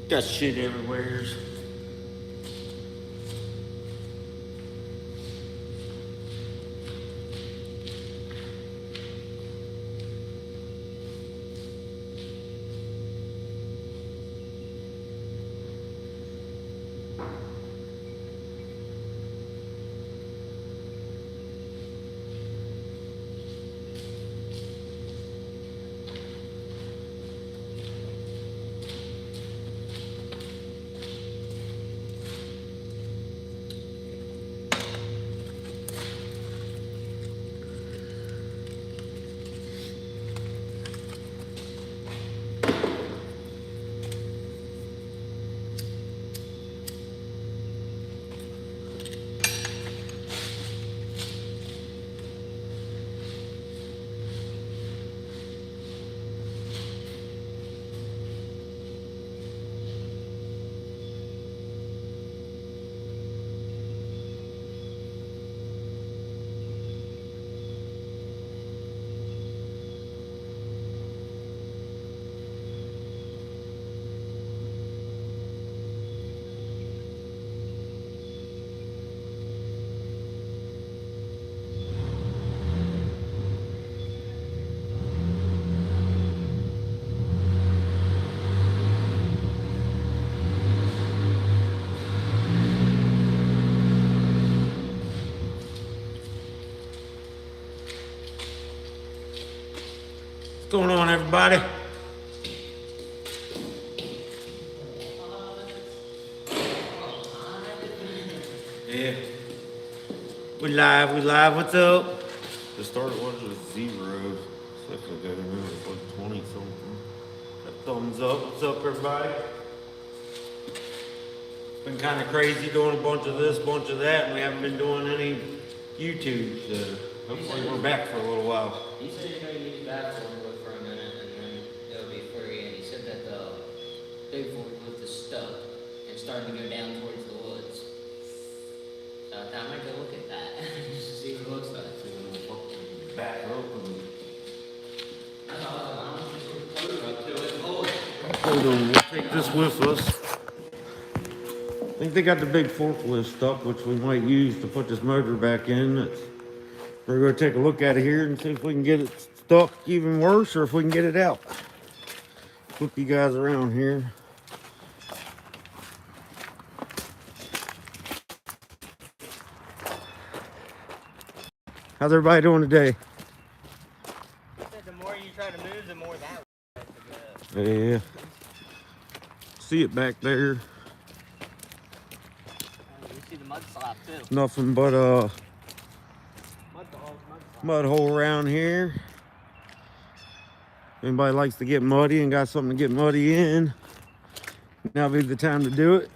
Got shit everywhere. What's going on, everybody? Yeah. We live, what's up? The start was just 0. So I got to remember it's like 20 something. Got thumbs up. What's up, everybody? Been kind of crazy doing a bunch of this, bunch of that, and we haven't been doing any YouTube, so hopefully we're back for a little while. He said he's going to use that forklift for a minute, and then it'll be free, and he said that the big forklift is stuck and starting to go down towards the woods. So I might go look at that, just to see what it looks like. Back open. Hold on, we'll take this with us. I think they got the big forklift stuck, which we might use to put this motor back in. We're going to take a look at it here and see if we can get it stuck even worse or if we can get it out. Flip you guys around here. How's everybody doing today? The more you try to move, the more that way. Yeah. See it back there. You see the mud slap too. Nothing but mud hole around here. Anybody likes to get muddy and got something to get muddy in, now would be the time to do it.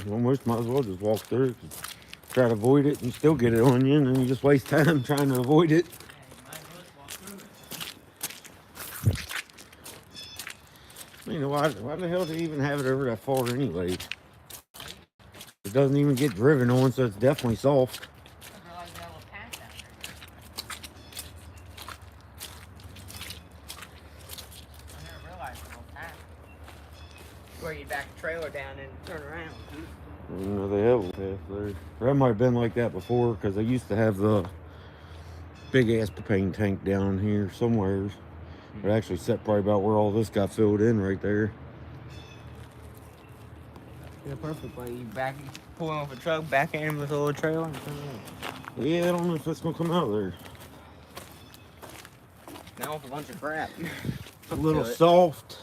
Almost might as well just walk through. Try to avoid it and still get it on you, and then you just waste time trying to avoid it. You know, why the hell do you even have it over that far anyway? It doesn't even get driven on, so it's definitely soft. I realized that little patch out there. I never realized the little patch. Where you back the trailer down and turn around. You know, they have a path there. That might have been like that before, because they used to have the big ass propane tank down here somewhere. It actually set probably about where all this got filled in right there. Yeah, perfect. Like you pull off a truck, back in with a little trailer. And turn around. Yeah, I don't know if that's gonna come out there. Now with a bunch of crap. A little soft.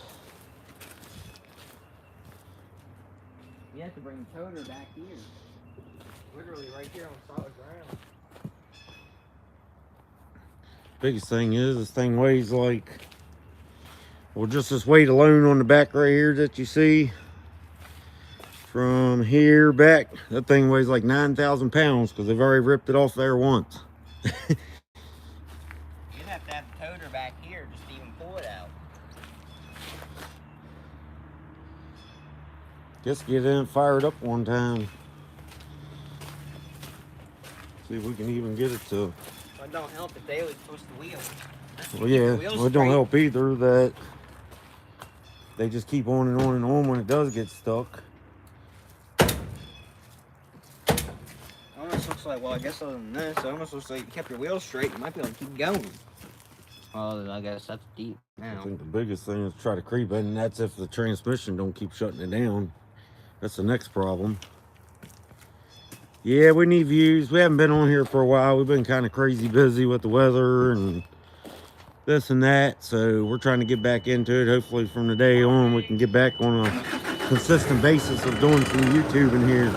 You have to bring the toter back here. Literally right here on solid ground. Biggest thing is this thing weighs like, well, just this weight alone on the back right here that you see, from here back, that thing weighs like 9,000 pounds because they've already ripped it off there once. You'd have to have the toter back here just to even pull it out. Just get in and fire it up one time. See if we can even get it to. Well, it don't help if they always push the wheel. Well, yeah. Well, it don't help either that they just keep on and on and on when it does get stuck. Almost looks like, well, I guess other than this, it almost looks like you kept your wheels straight. You might be able to keep going. Well, I guess that's deep now. I think the biggest thing is try to creep in, and that's if the transmission don't keep shutting it down. That's the next problem. Yeah, we need views. We haven't been on here for a while. We've been kind of crazy busy with the weather and this and that. So we're trying to get back into it. Hopefully from the day on, we can get back on a consistent basis of doing some YouTube in here.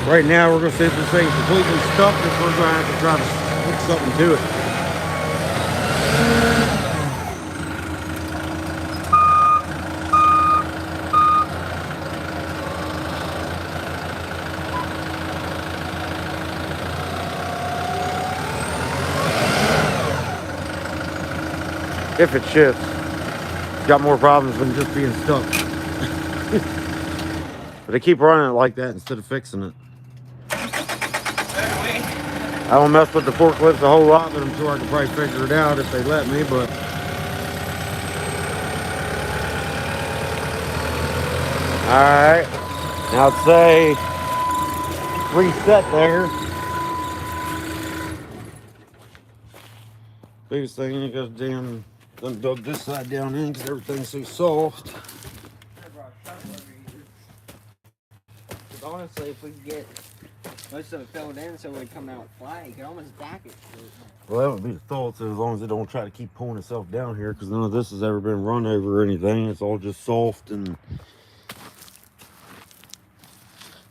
Right now, we're going to see if this thing's completely stuck, if we're going to have to try to hook something to it. If it shifts, it's got more problems than just being stuck. But they keep running it like that instead of fixing it. I don't mess with the forklifts a whole lot, but I'm sure I can probably figure it out if they let me, but. Alright. Now I'd say reset there. Biggest thing, you got damn done dug this side down in because everything's so soft. Honestly, if we could get most of it filled in so it would come out flat, you could almost back it. Well, that would be the thought, so as long as it don't try to keep pulling itself down here, because none of this has ever been run over or anything. It's all just soft, and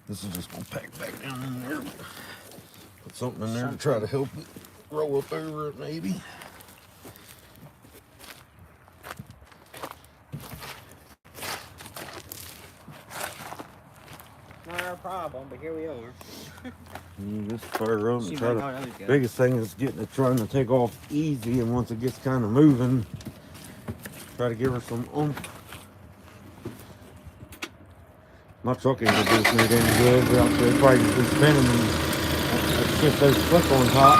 this is just gonna pack back down in there. Put something in there to try to help it roll up over it, maybe. Not our problem, but here we are. Just fire up and try to. Biggest thing is getting it trying to take off easy, and once it gets kind of moving, try to give her some oomph. My truck ain't gonna do this made any good. We're out there probably just been spinning and shift those slick on top.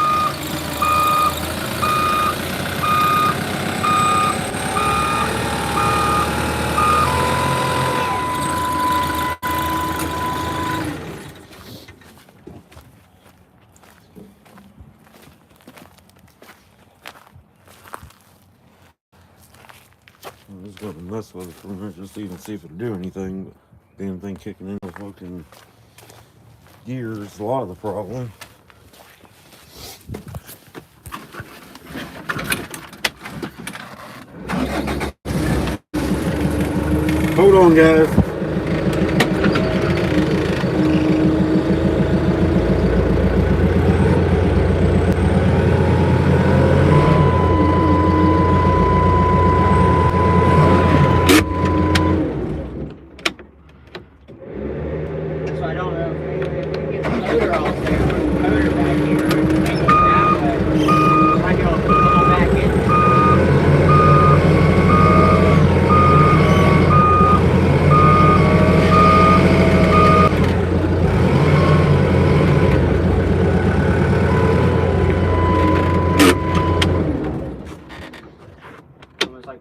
I'm just going to mess with it for a minute just to even see if it'll do anything. But damn thing kicking in the fucking gear is a lot of the problem. Hold on, guys.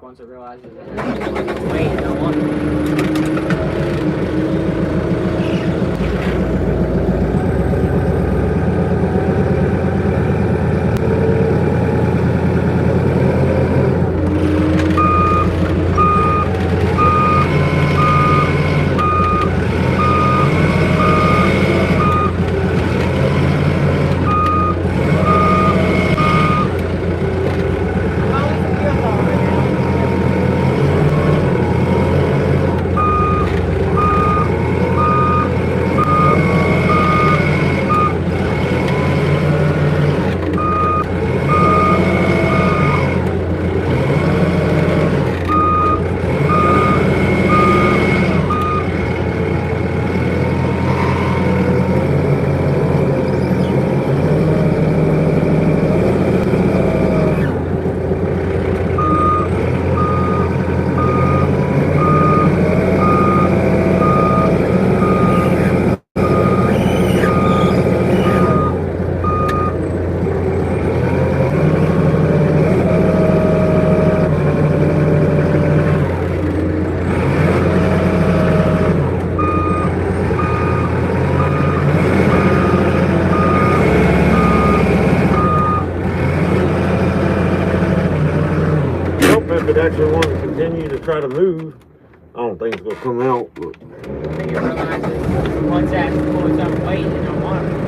Once it realizes it has weight, it don't want it. actually want to continue to try to move. I don't think it's gonna come out, but I think it realizes once that pulls up weight, it don't want it.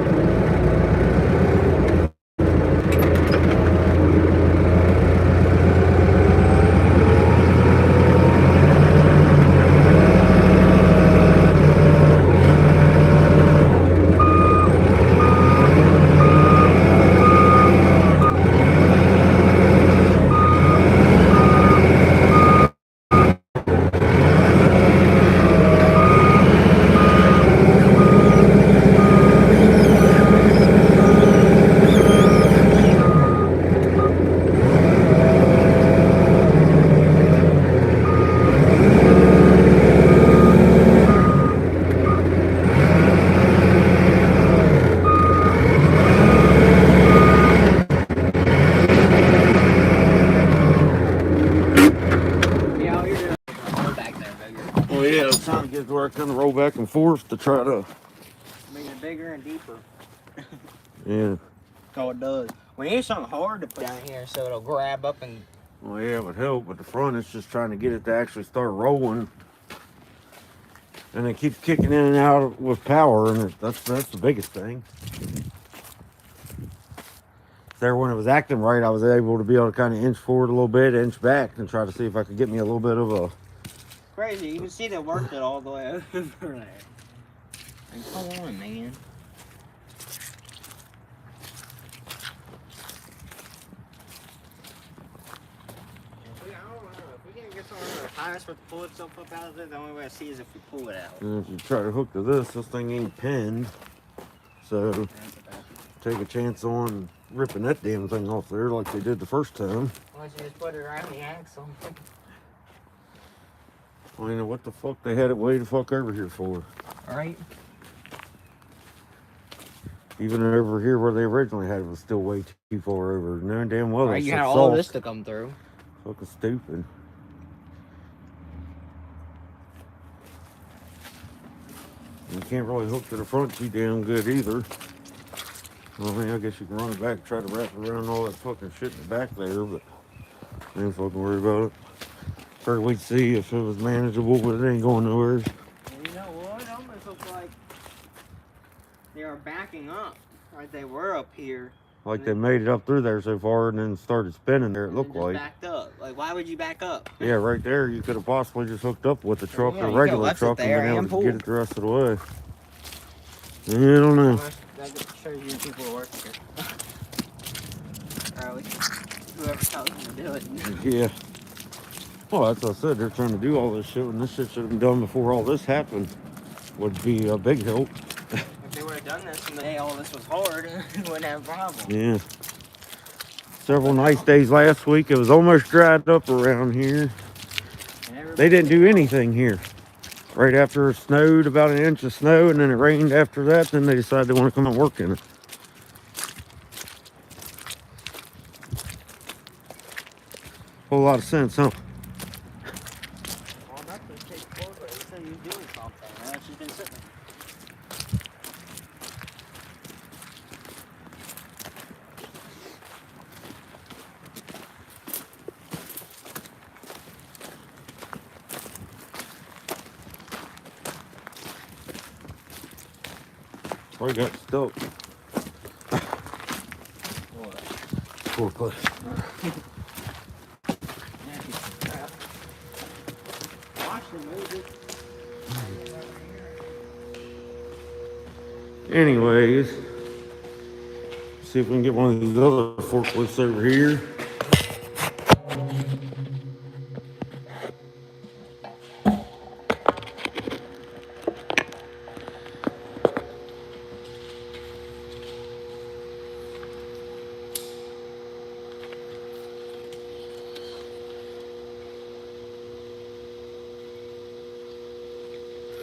Yeah, all you're doing is roll back there, bigger. oh yeah, I was trying to get to where I kind of roll back and forth to try to. Make it bigger and deeper. Yeah. That's all it does. We need something hard to put down here so it'll grab up and. Well, yeah, it would help, but the front is just trying to get it to actually start rolling. And it keeps kicking in and out with power, and that's the biggest thing. There, when it was acting right, I was able to be able to kind of inch forward a little bit, inch back, and try to see if I could get me a little bit of a. Crazy, you can see they worked it all the way over there. Like, come on, man. If we can get something to harness with pull itself up out of there, the only way I see is if we pull it out. And if you try to hook to this thing ain't pinned, so take a chance on ripping that damn thing off there like they did the first time. Unless you just put it around the axle. I mean, what the fuck they had it way the fuck over here for? Alright. Even over here where they originally had it was still way too far over. Knowing damn well Alright, it's you had soft. all this to come through. Fucking stupid. You can't really hook to the front too damn good either. I mean, I guess you can run it back, try to wrap around all that fucking shit in the back there, but I ain't fucking worried about it. First we'd see if it was manageable, but it ain't going nowhere. And you know what? It almost looks like they are backing up. Right, they were up here. Like they made it up through there so far and then started spinning there, it looked like. Backed up. Like, why would you back up? Yeah, right there, you could have possibly just hooked up with the truck, Yeah, the you could've regular left it truck, and there been able and to get pulled. it the rest of the way. Yeah, I don't know. That shows you people who work here. Or at least whoever tells them to do it. Yeah. Well, that's what I said. They're trying to do all this shit, and this shit should have been done before all this happened. Would be a big help. If they would have done this and all this was hard, we wouldn't have a problem. Yeah. Several nice days last week. It was almost dried up around here. They didn't do anything here. Right after it snowed, about an inch of snow, and then it rained after that. Then they decided they want to come and work in it. Whole lot of sense, huh? Well, that just takes forward. They said you doing something. Now she's been sitting. Probably got stuck. Forklift. Anyways, see if we can get one of these other forklifts over here.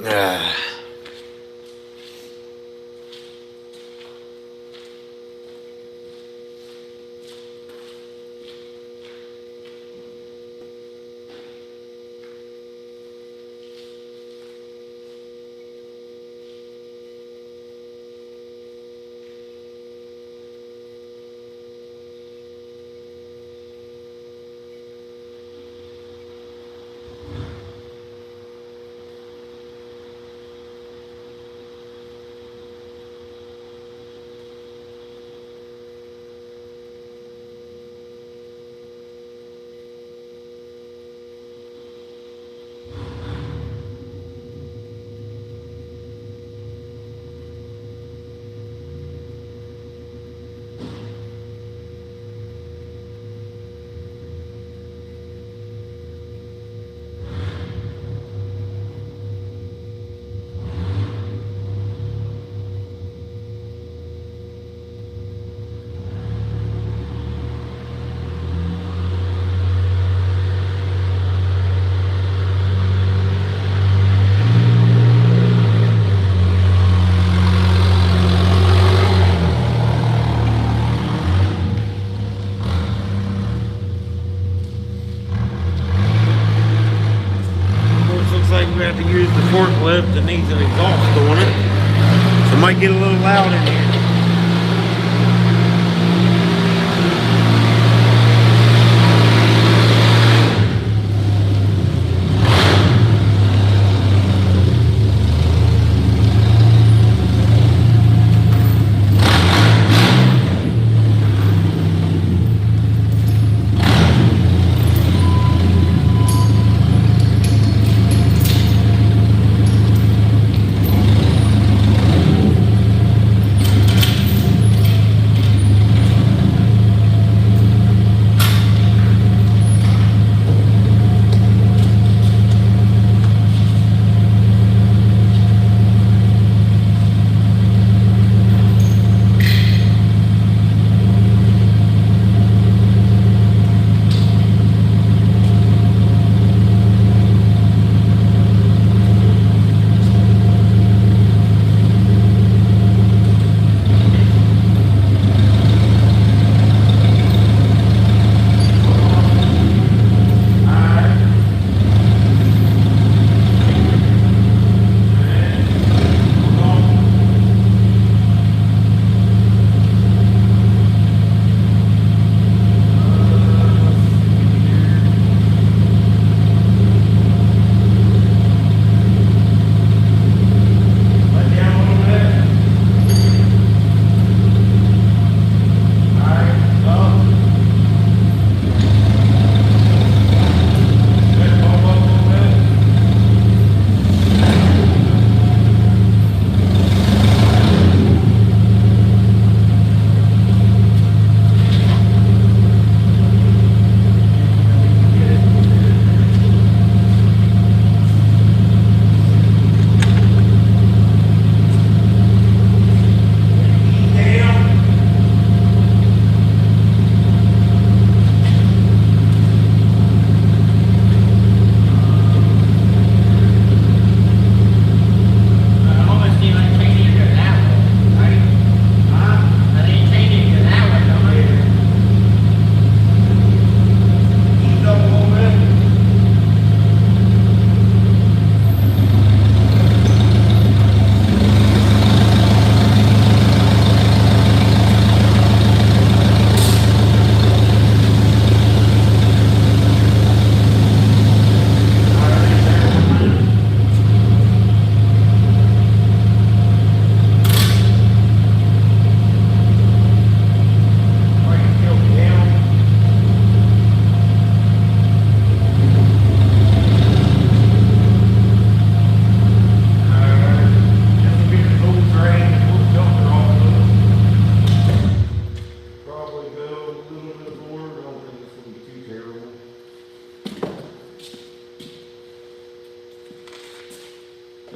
Ah. needs an exhaust on it. So it might get a little loud in here.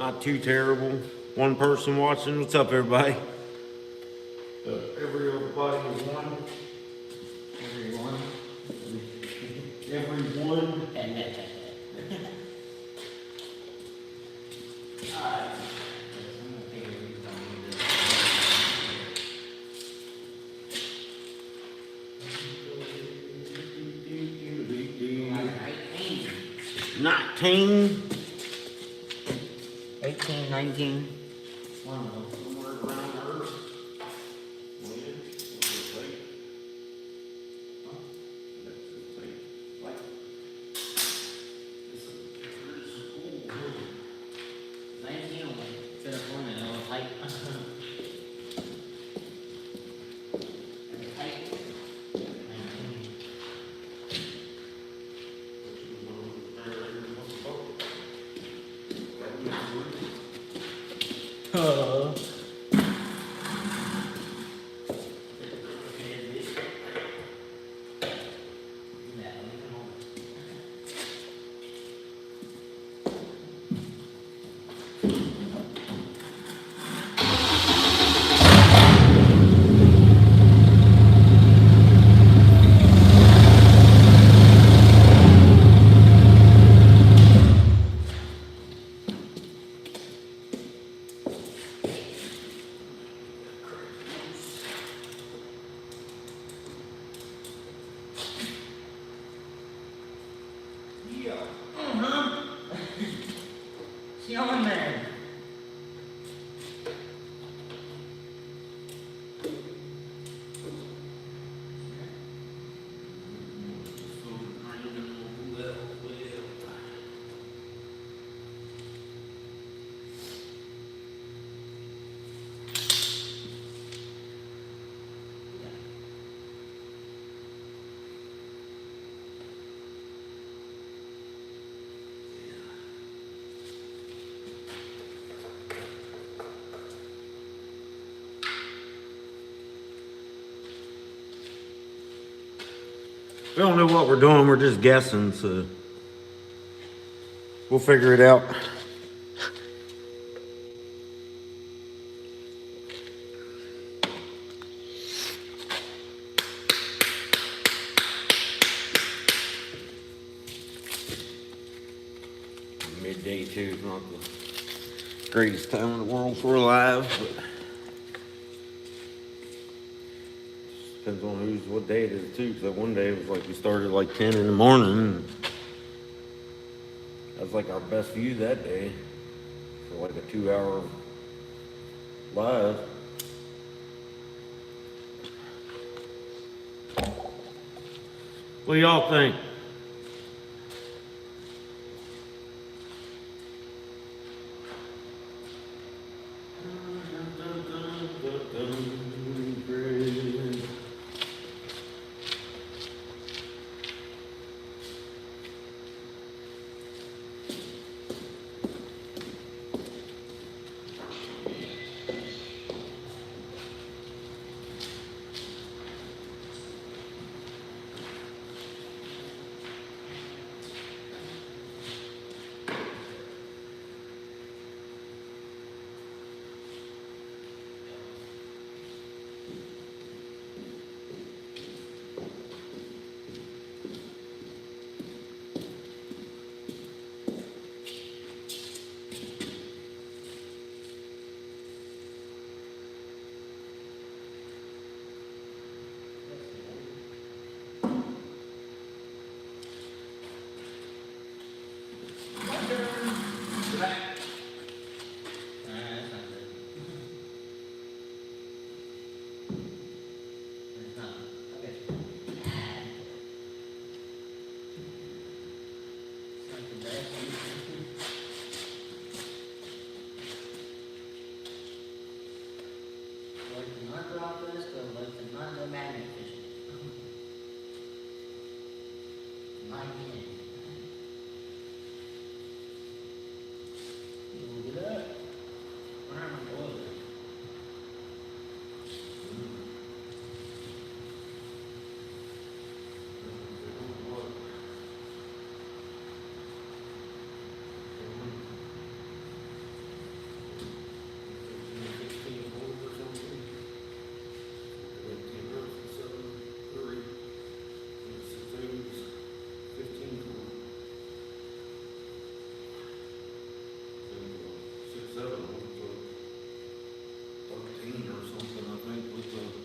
Not too terrible. One person watching. What's up, everybody? Everybody is one. Everyone. Everyone. Alright. I'm 19. 18, 19. Somewhere around there. We don't know what we're doing, we're just guessing, so we'll figure it out. Midday too is not the greatest time in the world for live, but depends on what day it is too. Cause that one day it was like we started like 10 in the morning. That was like our best view that day for like a 2-hour live. What do y'all think?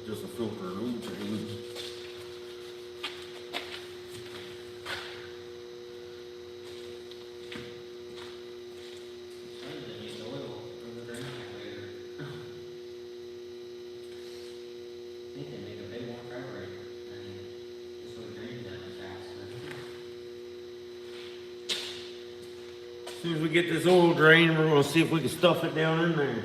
Just a filter and oil change. As soon as we get this oil drain, we're gonna see if we can stuff it down in there.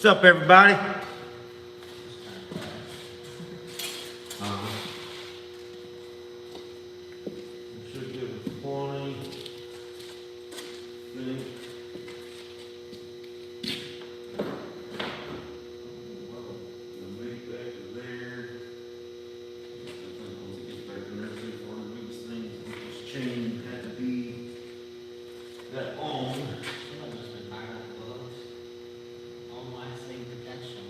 What's up, everybody? Should give us 20. Think. The big back is there. I think once it gets back in there, see one of the biggest things, this chain had to be that long. Someone must have been firing up bugs. All lasting protection.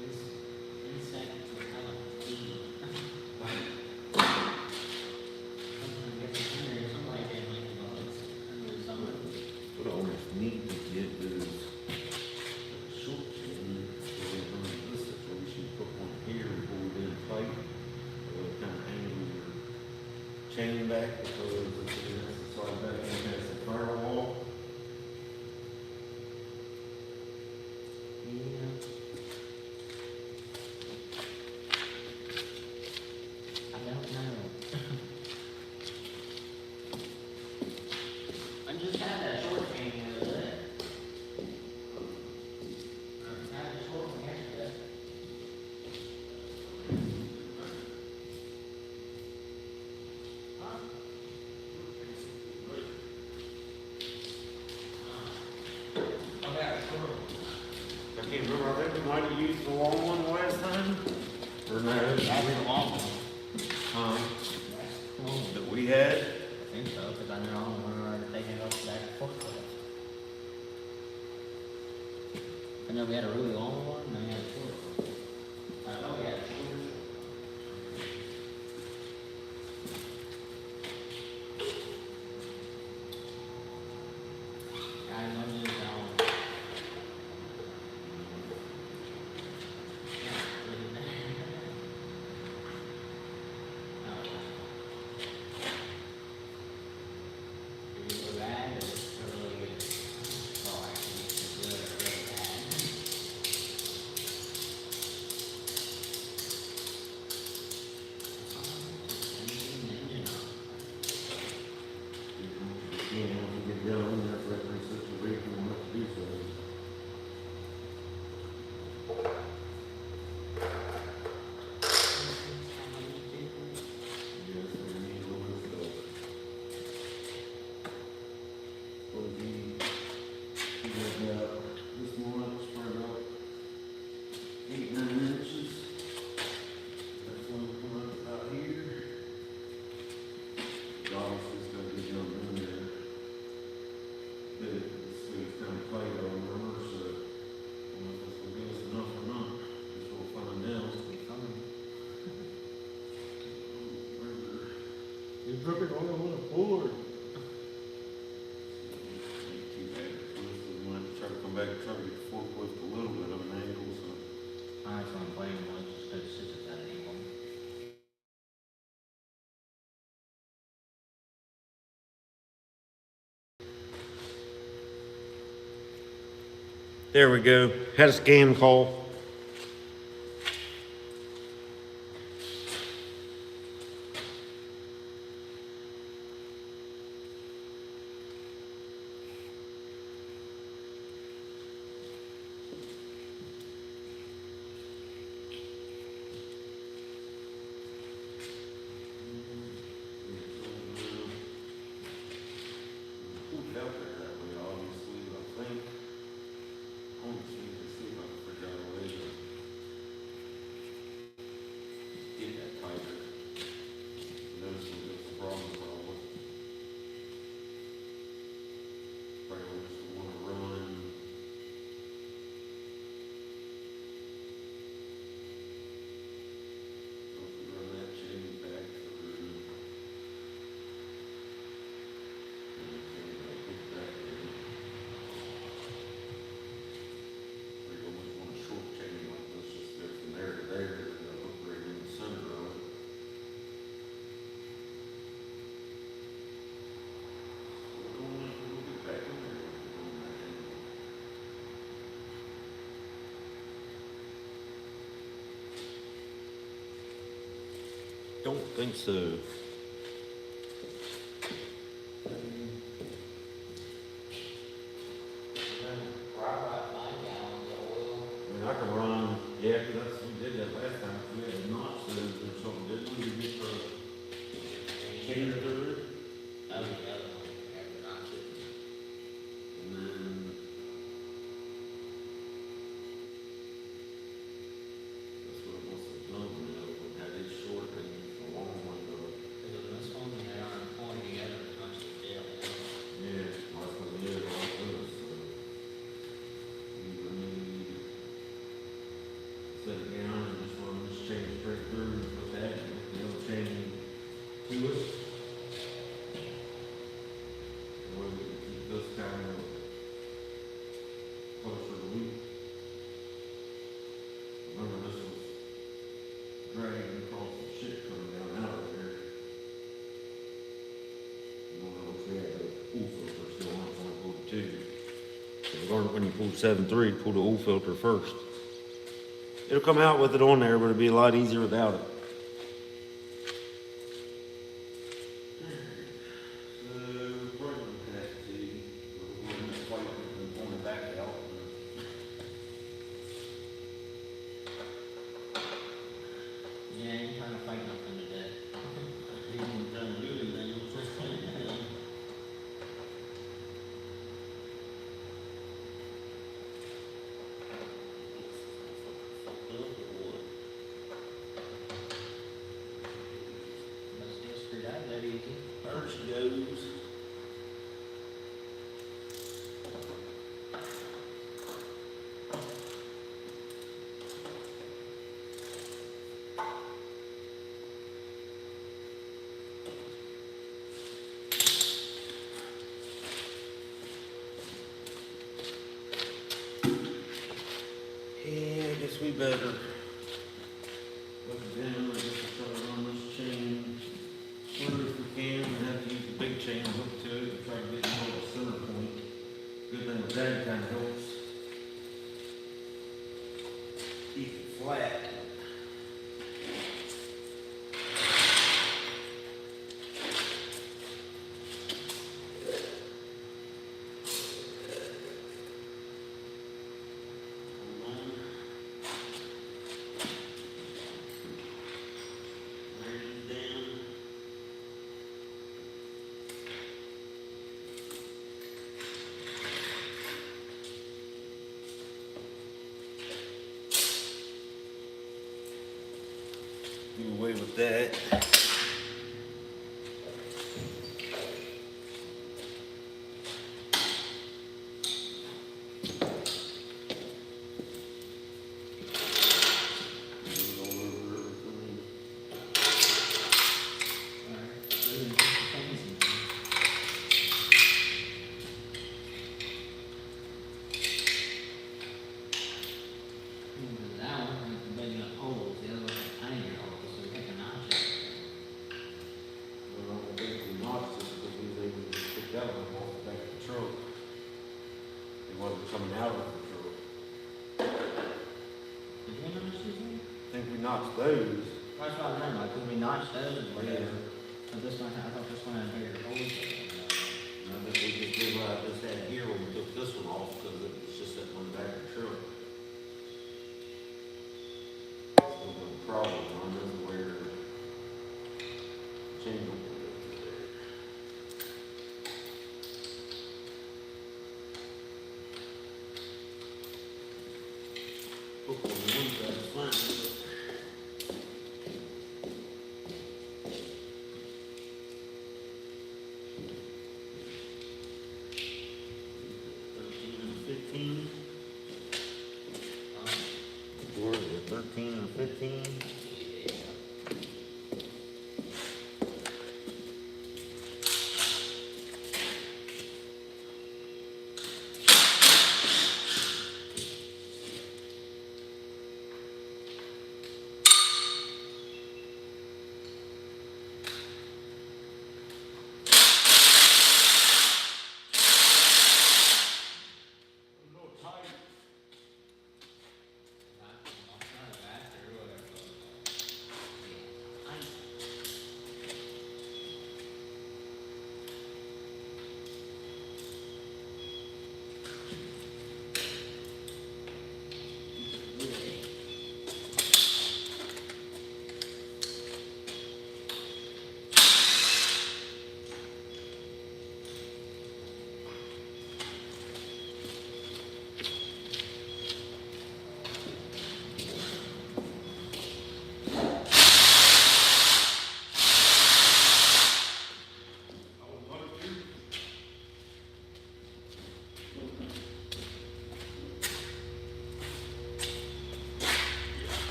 This insect was hella feed. Somebody didn't like the bugs. What I almost need to get is a short chain. So we're going to this situation, put one here before we do the fight. Kind of angle your chain back because it's slide back in past the firewall. Yeah. I don't know. I just had that short chain the other day. I had a short one yesterday. Huh? Okay, short. I can't remember, I think we might have used the long one last time. Or no, That's the long one. that we had. I think so, because I know we were taking it off that forklift. I know we had a really long one, and then we had a short one. I know we had a short one. I know this one. Yeah, put it there. Oh. Did you go bad or really good? Oh, actually, it's really, really bad. Engine on. Yeah, once you get done, that's every situation, we'll have to do so. Yes, we need a little bit of. Will be, you got this much for about 8-9 inches. That's one come up about here. Obviously, it's gonna be down in there. But it's kind of played on rubber, so I don't know if this will give us enough or not. Guess we'll find out. You're dripping oil on the floor. Ain't too bad. We might try to come back and try to get the forklift a little bit of an angle, so. I just want to blame one just because it sits at that angle. There we go. Had a scam call. Put it out there that way, obviously, I think. I want to see if I can figure out a way to get that tighter. Notice we've got some problems probably. Probably just want to run. So if we run that chain back through. And the chain back hook back in. Or you almost want a short chain like this, just go from there to there, and the hook right in the center of it. We'll get back in there with it on that angle. Don't think so. Probably about 5 gallons of oil this kind of closer to week. Remember, this was dragging across the shit coming down out of here. We had the oil filter still on, so I pulled the two. So when you pull 7.3, pull the oil filter first. It'll come out with it on there, but it'll be a lot easier without it. Yeah, you're trying to fight nothing today. He ain't trying to do anything, I'm just saying. Let's get screwed out that easy. There she goes. Yeah, I guess we better look down. I guess we'll try to run this chain through if we can. We have to use the big chain hook to it and try to get it more of a center point. Good thing with that, it kind of helps keep it flat. Do away with that. That one, the big enough holes, the other one had tinier holes, so we had to notch it. Well, I don't think we notched this because we was able to stick that one off the back of the truck. It wasn't coming out of the truck. Did we notch these ones? I think we notched those. That's what I remember, like, 'cause we notched those or whatever. Yeah. But this one, I thought this one had bigger holes. And I think we just did what I just had here when we took this one off because it was just that one back of the truck. Still got a problem on this where chain don't go through there. Hook on one side is fine, but 13 and 15. Where is it? 13 and 15.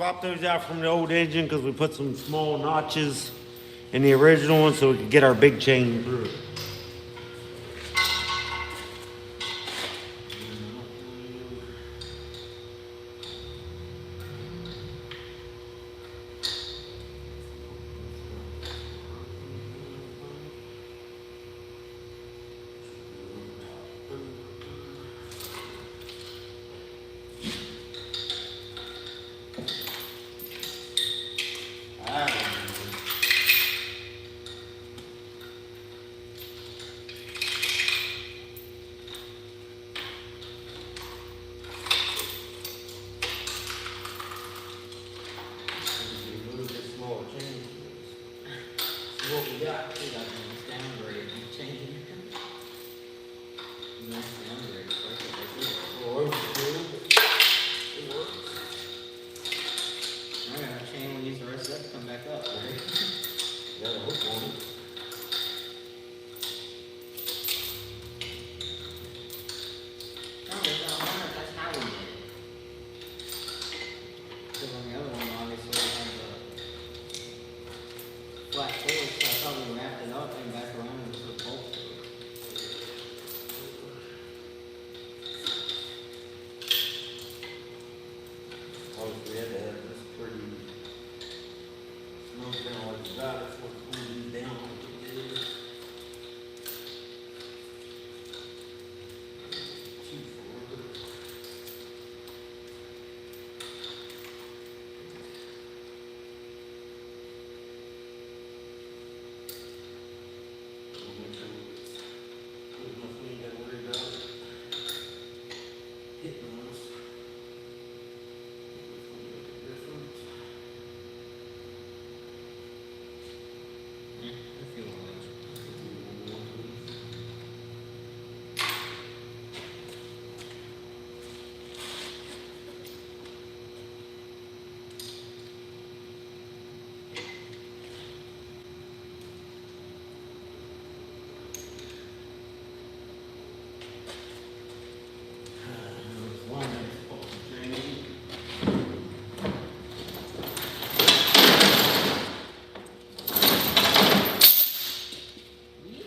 swapped those out from the old engine because we put some small notches in the original one so we could get our big chain through it. What we got, we got this downgrade, changing. Nice downgrade, that's what they do. Oh, it works. I got a chain when these rest up, come back up, right? Got a hook on it. No, it's not hard, that's how we did it. Cause on the other one, obviously, it has a flat fork, so I thought we wrapped it up and back around and just bolt it. Obviously, we had to have this pretty smooth down like that. That's what pulls these down like it did. Too forward. We'll make sure there's nothing you gotta worry about hitting us. Yeah, I feel like.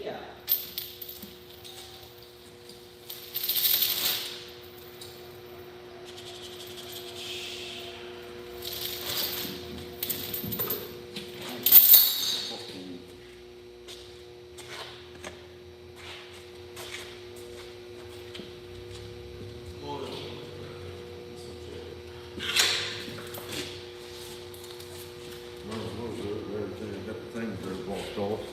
Yeah. Got the things that are walked off.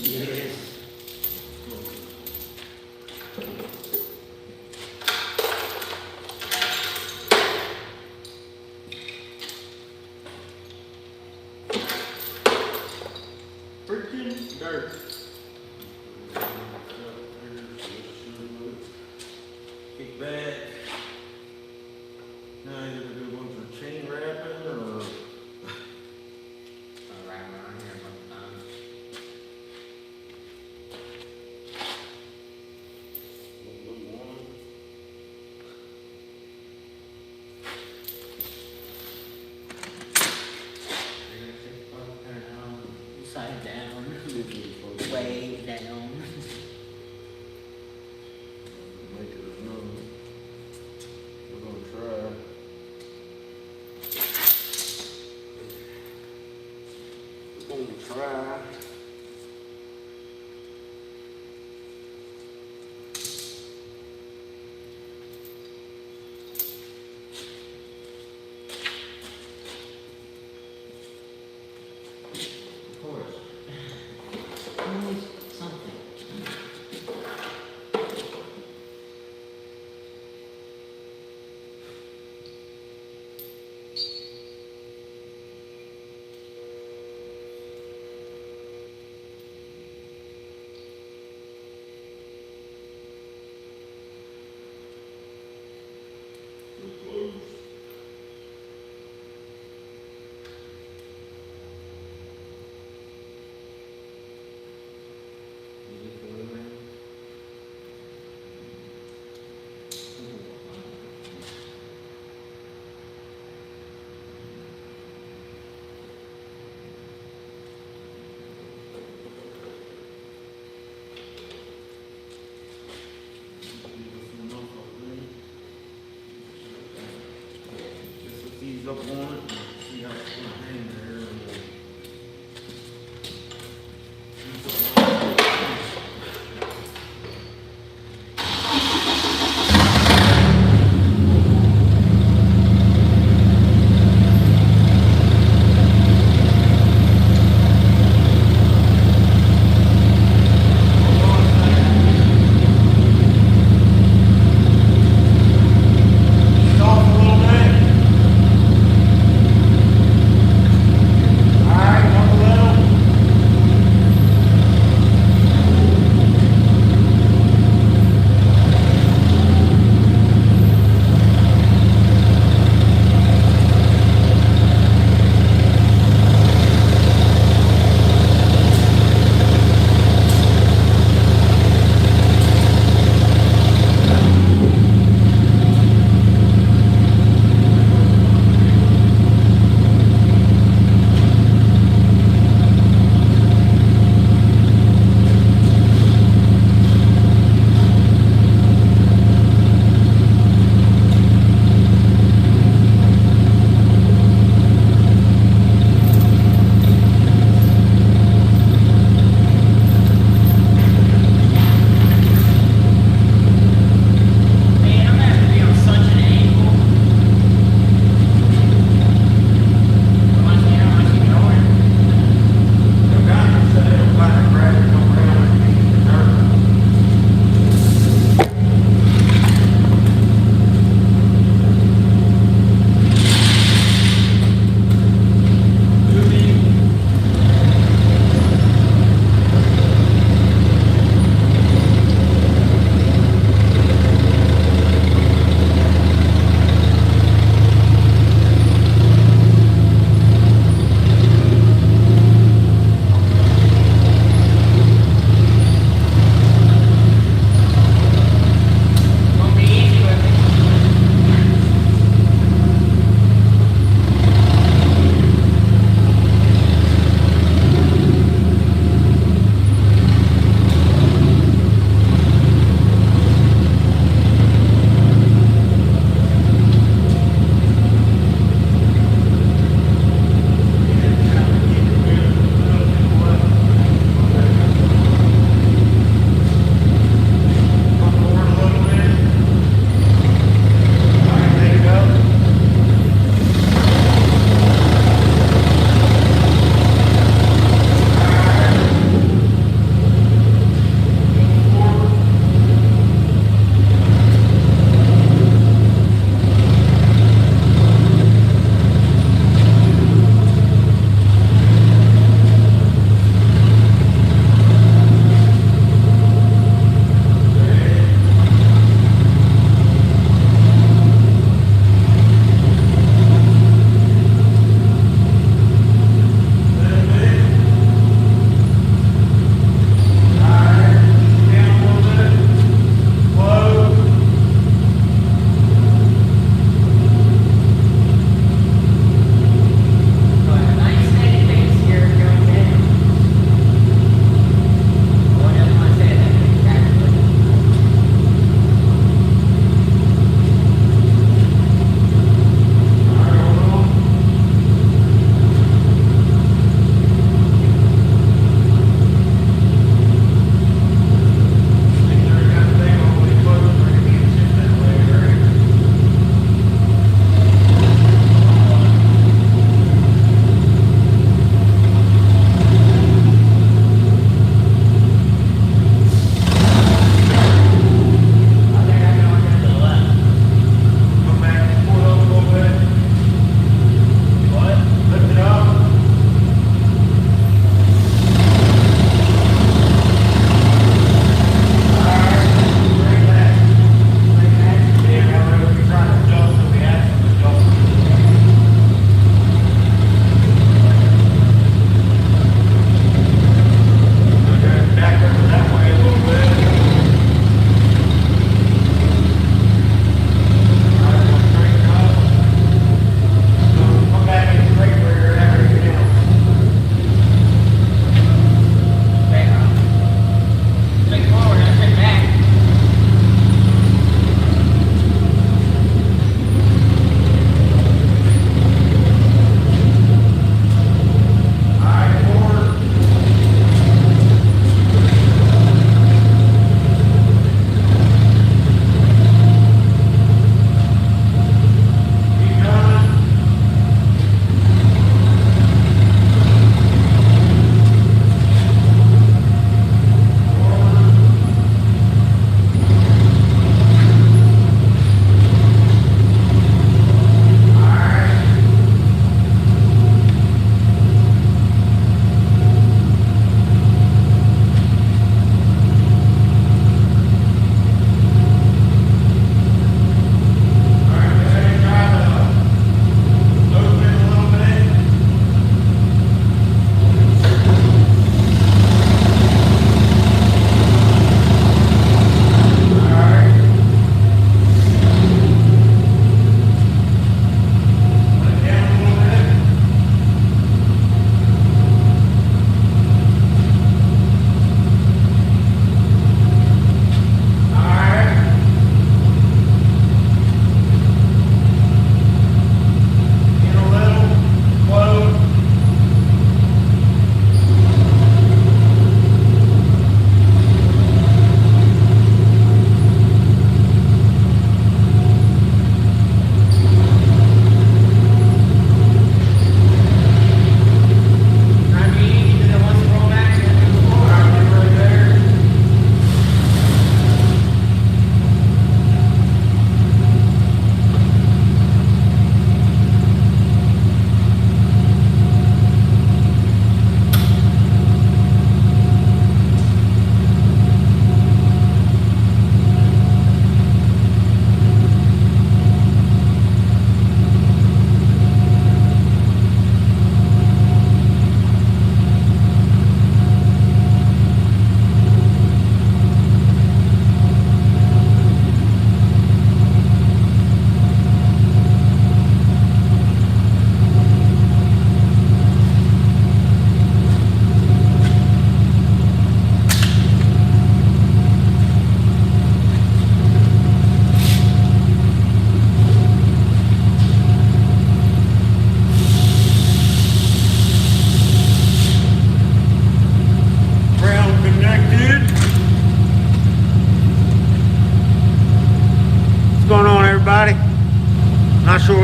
Yes. Freaking dirt. Kick back. Now you're gonna do one for chain wrapping or? Right around here a bunch of times. Side down, way down. Make it as known. We're gonna try. We're gonna try. Of course. up on it, see how it's gonna hang there. And It's off a little bit.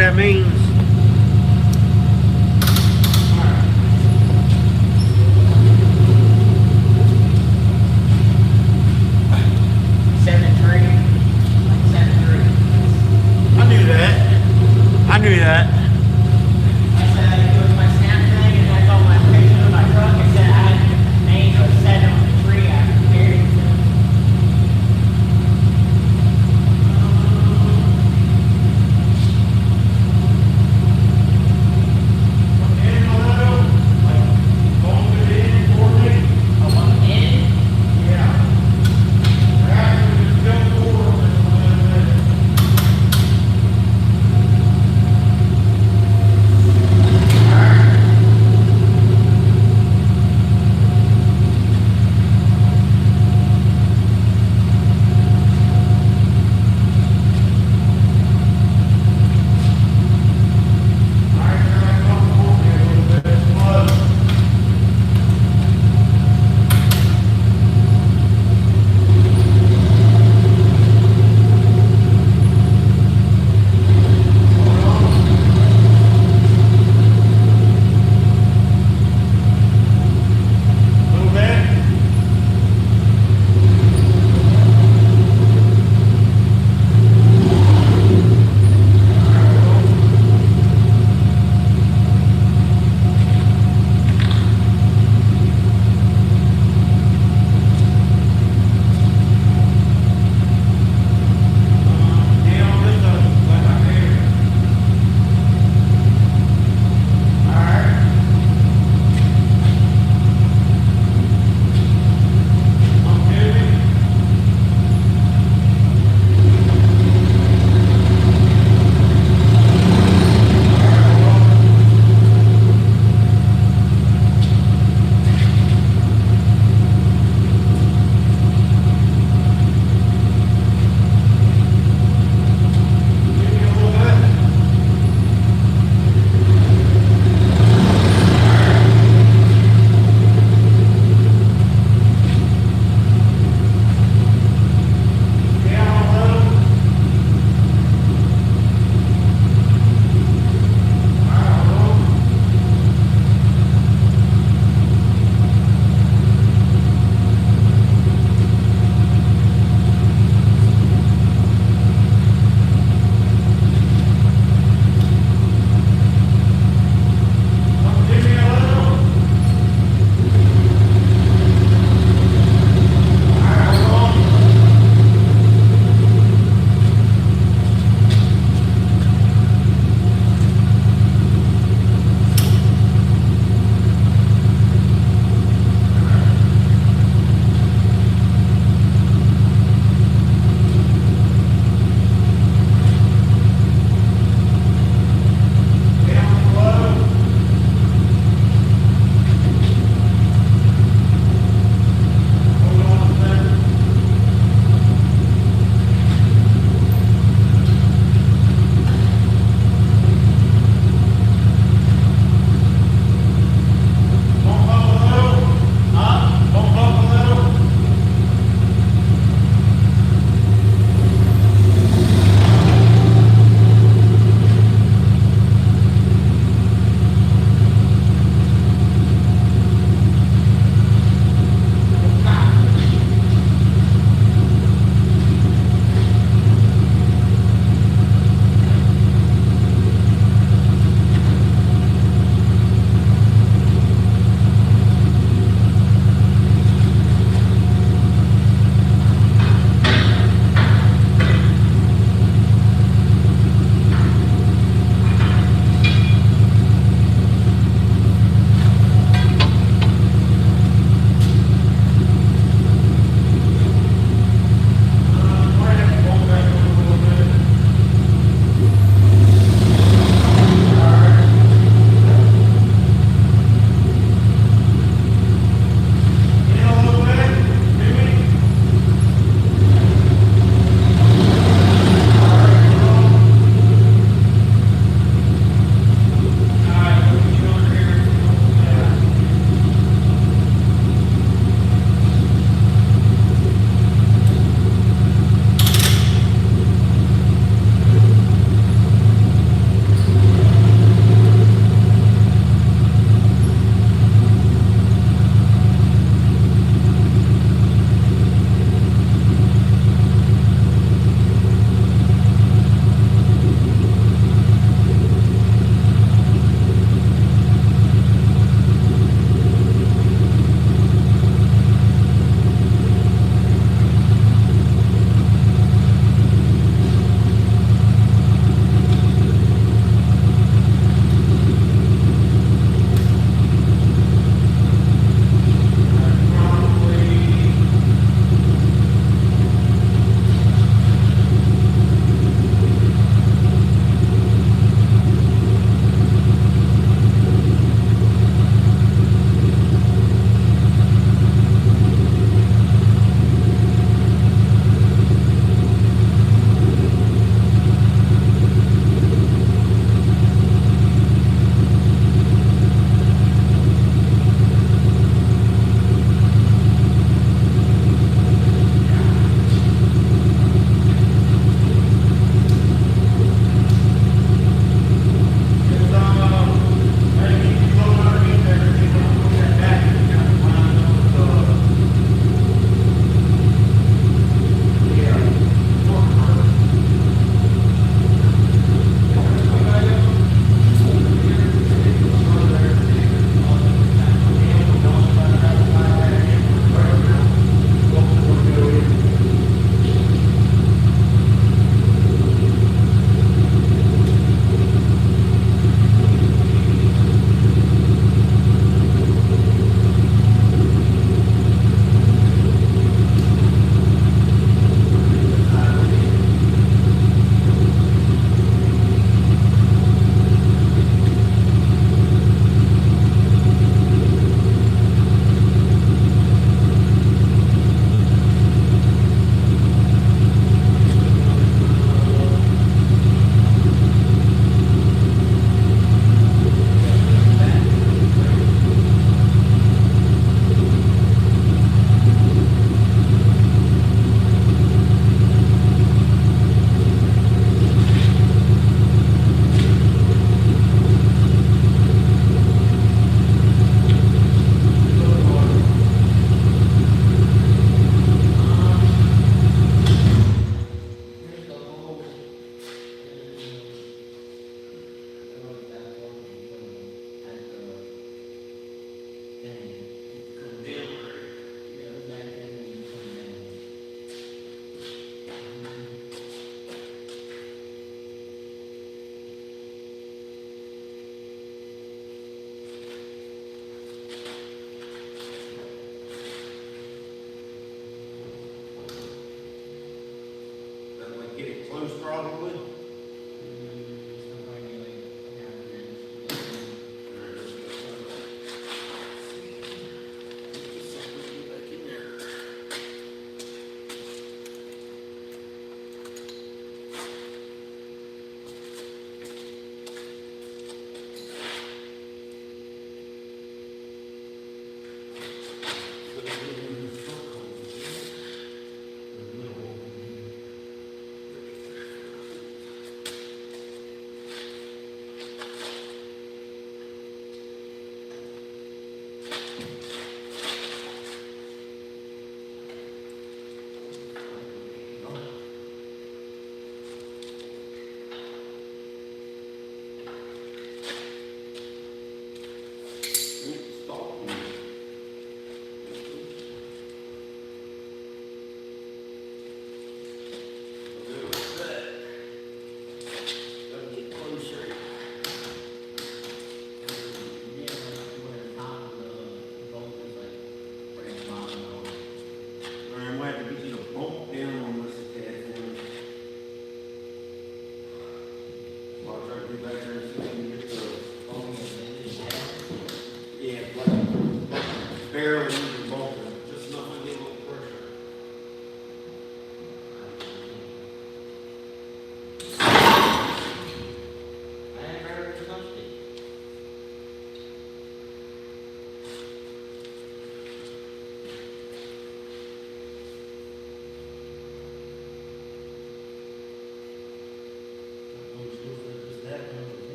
that means? I knew that. I knew that.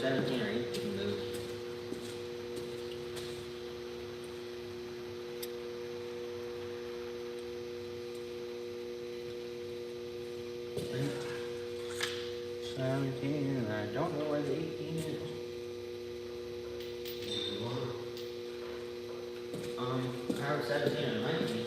17 or 18 though. I don't know where the 18 is. I heard 17 or 19.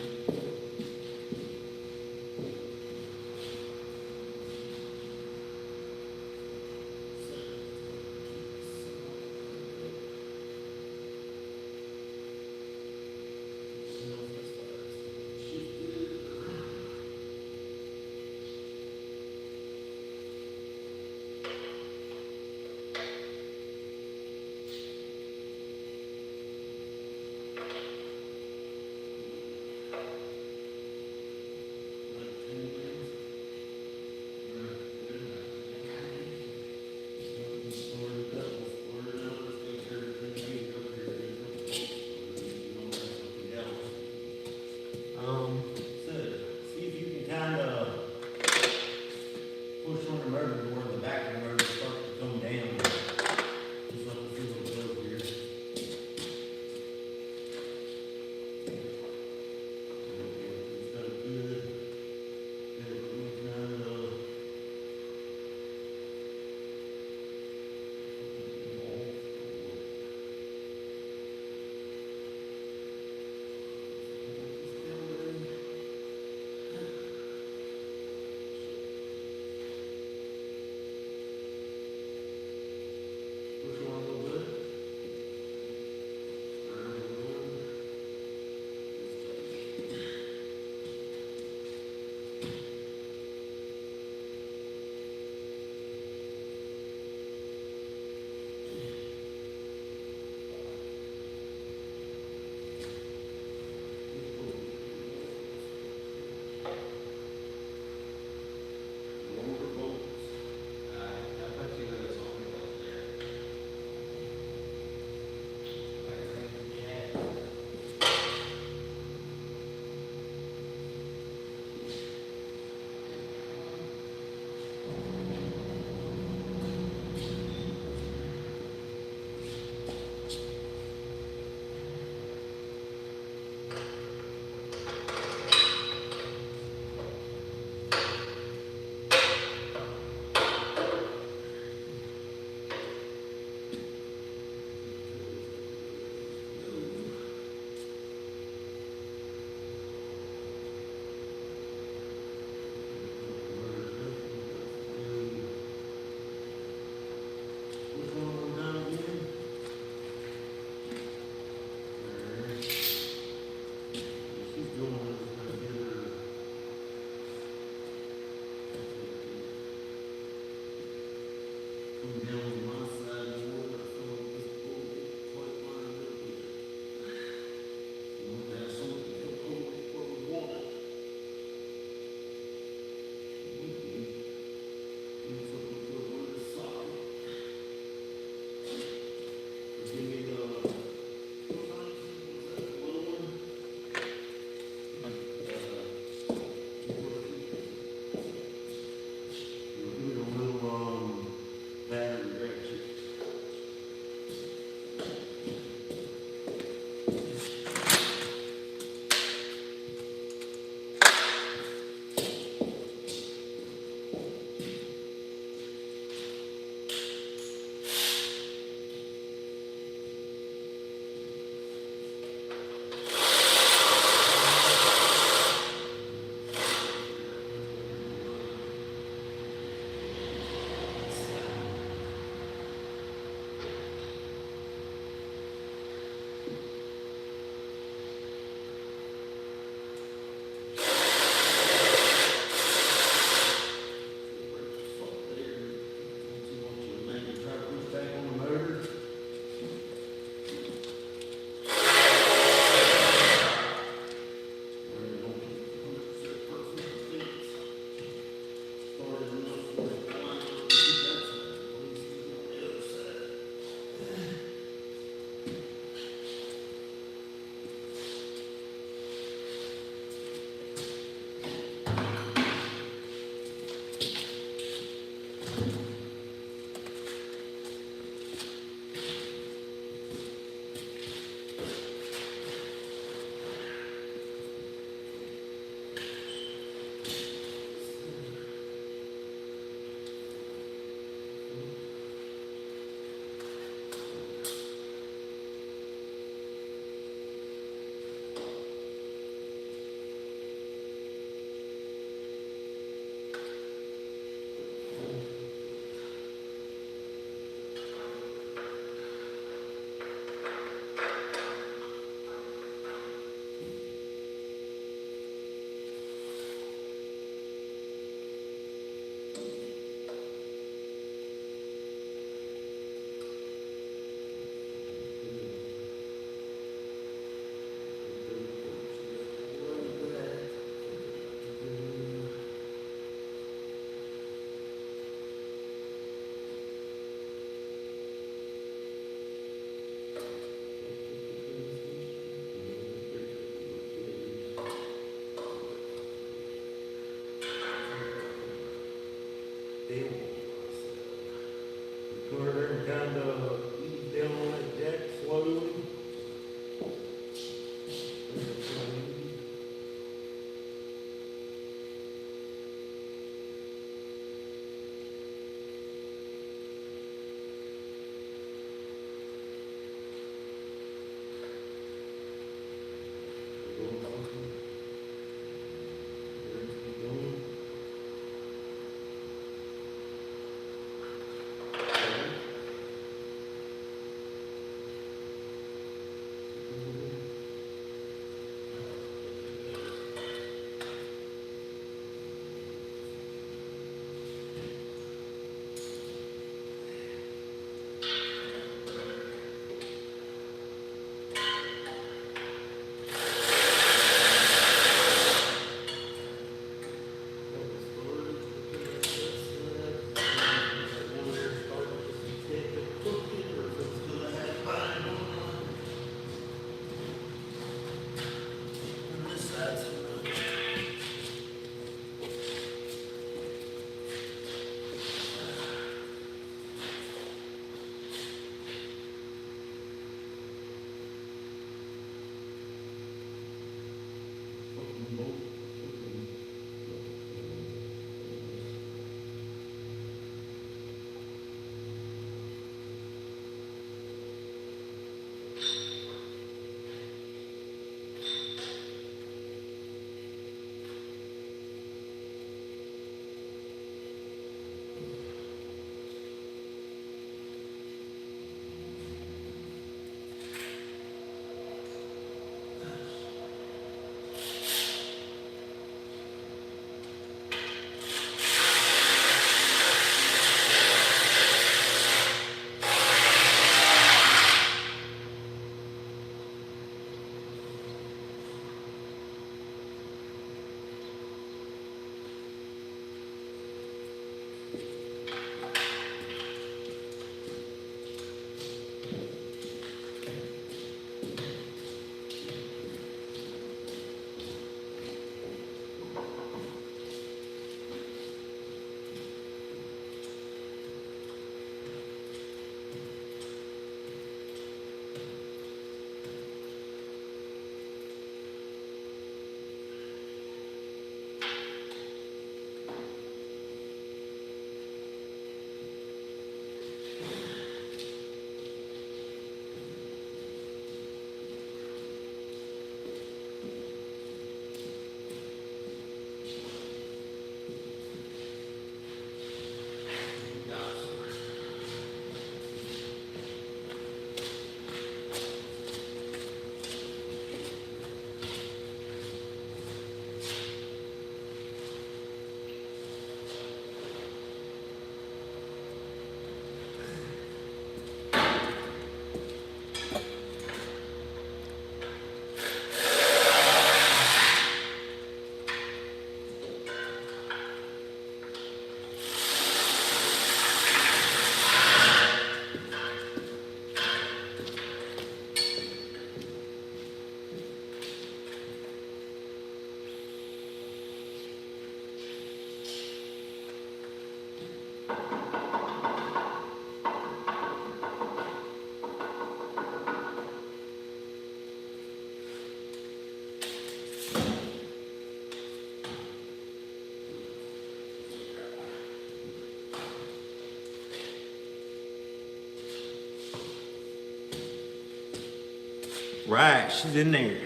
Right, she's in there.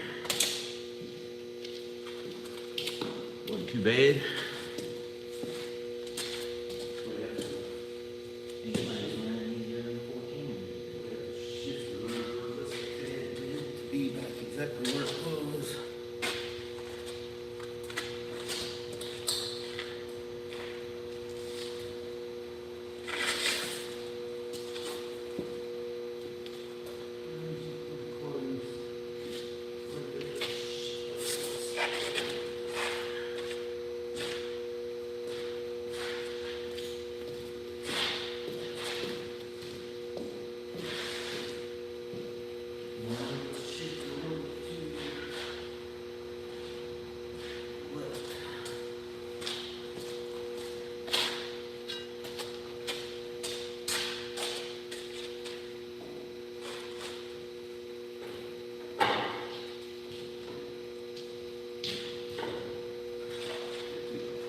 Wasn't too bad. Be back exactly where it was.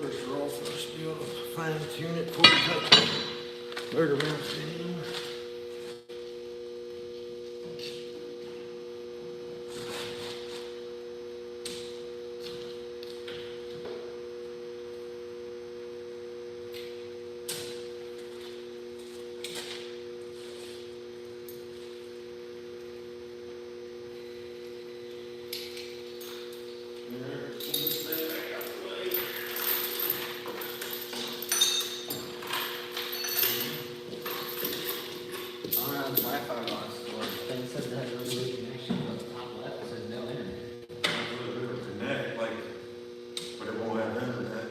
Pressure off first, be able to fine tune it before we cut the murder mouse in. On Wi-Fi lost, or Ben said that really weak connection, but the top left it says no internet. Connect, like, but it won't have internet.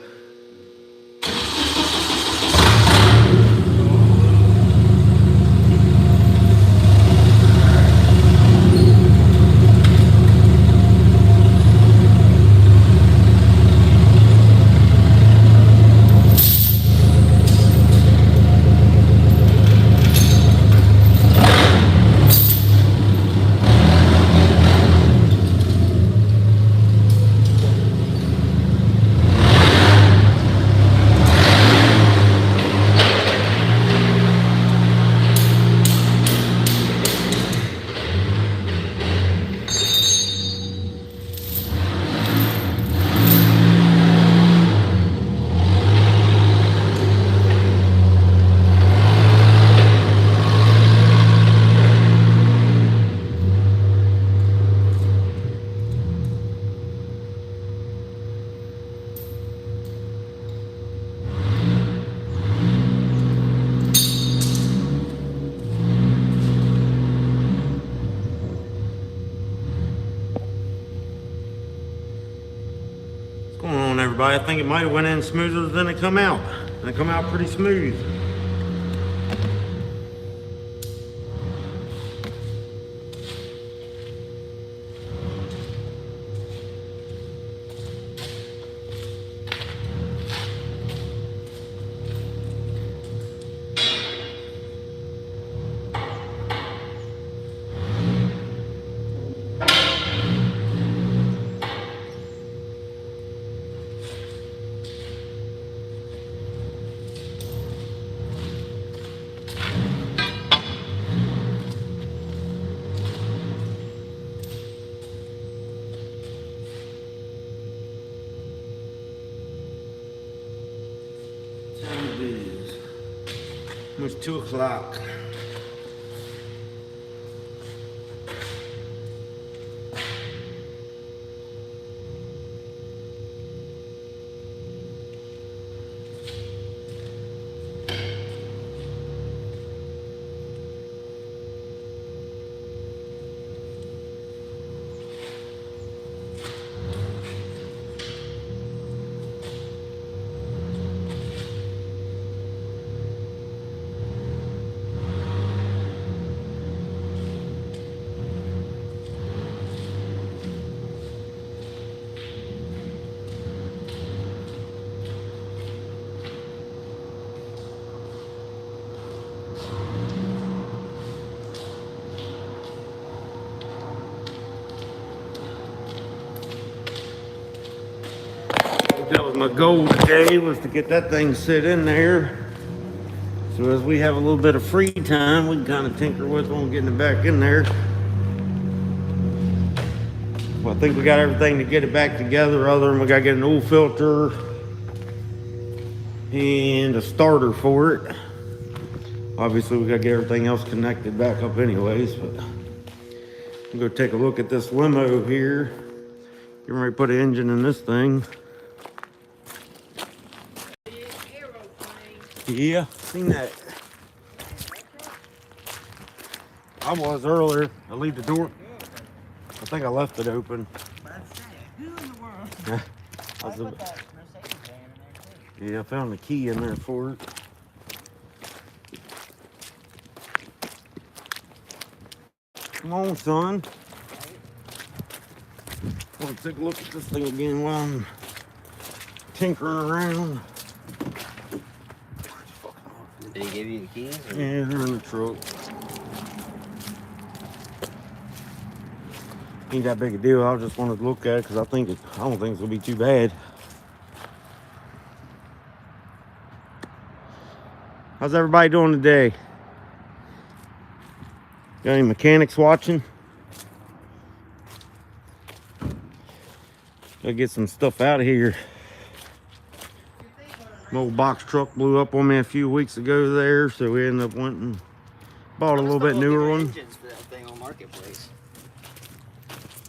What's going on, everybody? I think it might have went in smoother than it come out. And it come out pretty smooth. Time it is almost 2 o'clock. That was my goal today, was to get that thing sit in there. So as we have a little bit of free time, we can kind of tinker with on getting it back in there. Well, I think we got everything to get it back together, other than we gotta get an oil filter and a starter for it. Obviously, we gotta get everything else connected back up anyways, but I'm gonna take a look at this limo here. Getting ready to put an engine in this thing. Yeah, seen that. I was earlier. I leave the door. I think I left it open. Who in the world? Yeah, I put that Mercedes van in there too. yeah, I found the key in there for it. Come on, son. Let's take a look at this thing again while I'm tinkering around. Did he give you the keys? Or? Yeah, they're in the truck. Ain't that big a deal. I just wanted to look at it because I don't think it's gonna be too bad. How's everybody doing today? Got any mechanics watching? Gotta get some stuff out of here. My old box truck blew up on me a few weeks ago there, so we ended up wanting bought a little bit newer one. Engines for that thing on Marketplace.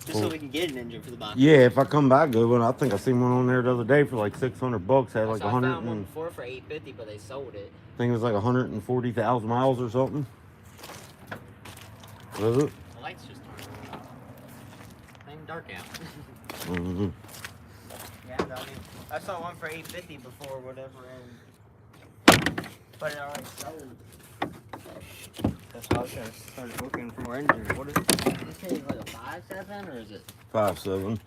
Just so we can get an engine for the box. Yeah, if I come by good one, I think I seen one on there the other day for like $600. Had like I 100 found one and before for $850, but they sold it. I think it was like 140,000 miles or something. Was it? The lights just turned on. Ain't dark out. Mm-hmm. Yeah, I mean, I saw one for $850 before, whatever, but it already sold. That's why I was gonna start looking for more engines. What is it? This thing like a 5.7 or is it? 5.7.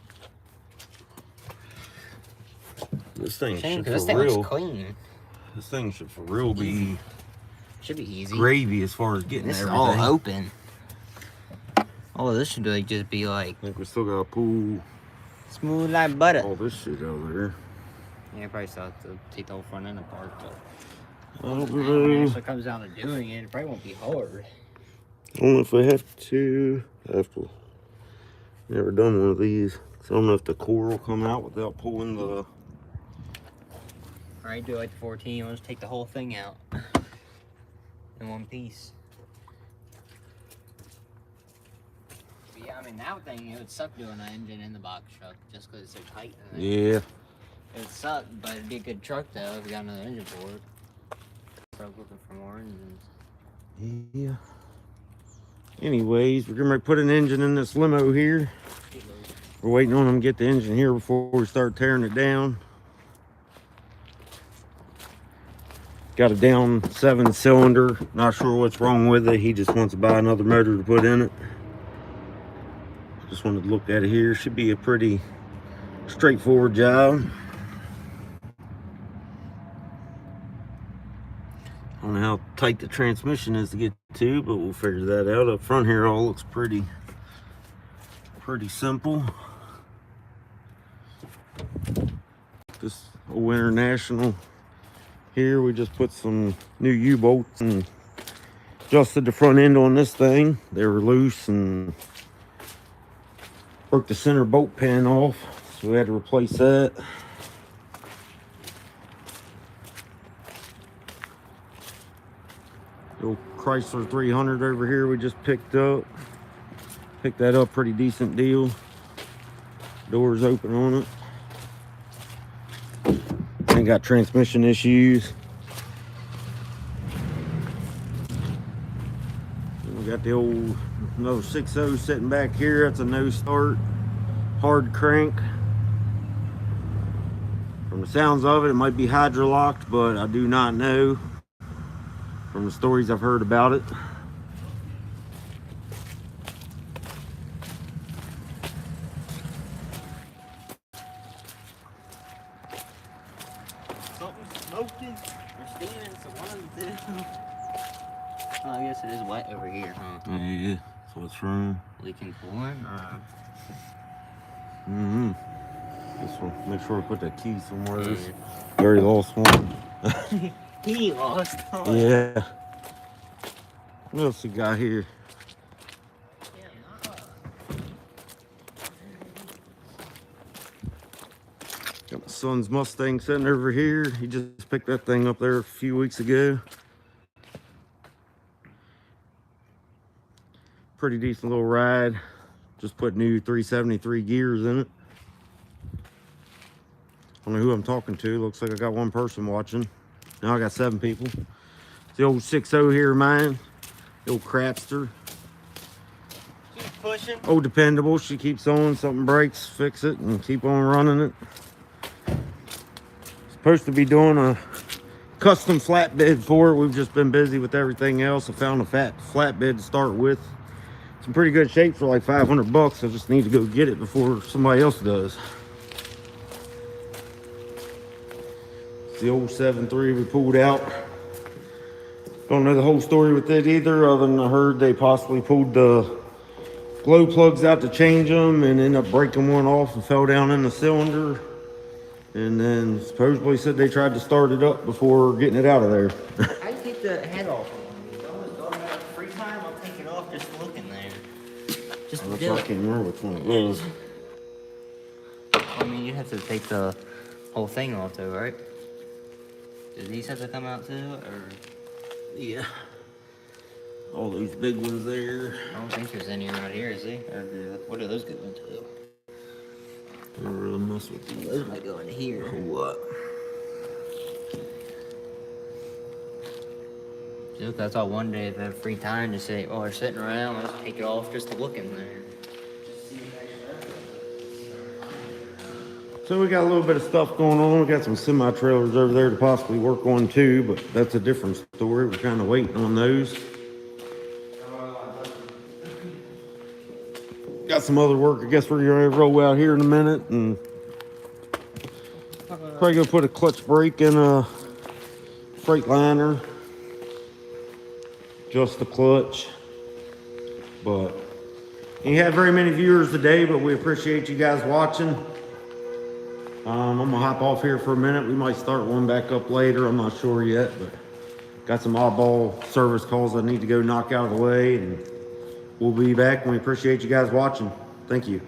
This thing Shame, should because this for thing real. looks clean. This thing should for real be Should be easy. gravy as far as getting This is everything. all open. All of this should like just be like I think we still gotta pull smooth like butter. all this shit out there. Yeah, I probably still have to take the whole front end apart, but I don't when it know. actually comes down to doing it, it probably won't be hard. I don't know if I have to. Never done one of these. So I don't know if the core will come out without pulling the. Alright, do like the 14, let's take the whole thing out in one piece. But yeah, I mean, that thing, it would suck doing an engine in the box truck just because it's so tight in there. Yeah. It would suck, but it'd be a good truck though if you got another engine for it. Start looking for more engines. Yeah. Anyways, we're gonna put an engine in this limo here. We're waiting on them to get the engine here before we start tearing it down. Got a down 7-cylinder. Not sure what's wrong with it. He just wants to buy another motor to put in it. Just wanted to look at it here. Should be a pretty straightforward job. I don't know how tight the transmission is to get to, but we'll figure that out. Up front here all looks pretty simple. This old International here, we just put some new U-bolts and adjusted the front end on this thing. They were loose and broke the center bolt pin off, so we had to replace that. The old Chrysler 300 over here we just picked up. Picked that up, pretty decent deal. Doors open on it. Ain't got transmission issues. We got the old another 6.0 sitting back here. That's a no start, hard crank. From the sounds of it, it might be hydrolocked, but I do not know. From the stories I've heard about it. Something's smoking or steaming, so one of the two. Oh, I guess it is wet over here, huh? Yeah, so what's wrong? Leaking coolant or? Mm-hmm. This one, make sure we put that key somewhere. Yeah. Very lost one. He lost. Yeah. What else we got here? son's Mustang sitting over here. He just picked that thing up there a few weeks ago. Pretty decent little ride. Just put new 373 gears in it. I don't know who I'm talking to. Looks like I got one person watching. Now I got 7 people. It's the old 6.0 here of mine. The old Crapster. Keep pushing. Oh, dependable. She keeps on. Something breaks, fix it, and keep on running it. Supposed to be doing a custom flatbed for it. We've just been busy with everything else. I found a flatbed to start with. It's in pretty good shape for like 500 bucks. I just need to go get it before somebody else does. It's the old 7.3 we pulled out. Don't know the whole story with it either, other than I heard they possibly pulled the glow plugs out to change them and ended up breaking one off and fell down in the cylinder. And then supposedly said they tried to start it up before getting it out of there. How do you take the head off of one? You always go have free time. I'll take it off just looking there. Just I do it. can't remember which one it was. I mean, you have to take the whole thing off though, right? Do these have to come out too, or? Yeah. All those big ones there. I don't think there's any right here, is there? Or what do those go into? I don't really mess with these. Those might go into here. What? Dude, that's all one day if I have free time to say, oh, we're sitting around, let's take it off just to look in there. So we got a little bit of stuff going on. We got some semi-trailers over there to possibly work on too, but that's a different story. We're kind of waiting on those. Got some other work. I guess we're gonna roll out here in a minute and probably gonna put a clutch brake in a Freightliner. Just the clutch. But you have very many viewers today, but we appreciate you guys watching. I'm gonna hop off here for a minute. We might start one back up later. I'm not sure yet, but got some oddball service calls I need to go knock out of the way, and we'll be back. And we appreciate you guys watching. Thank you.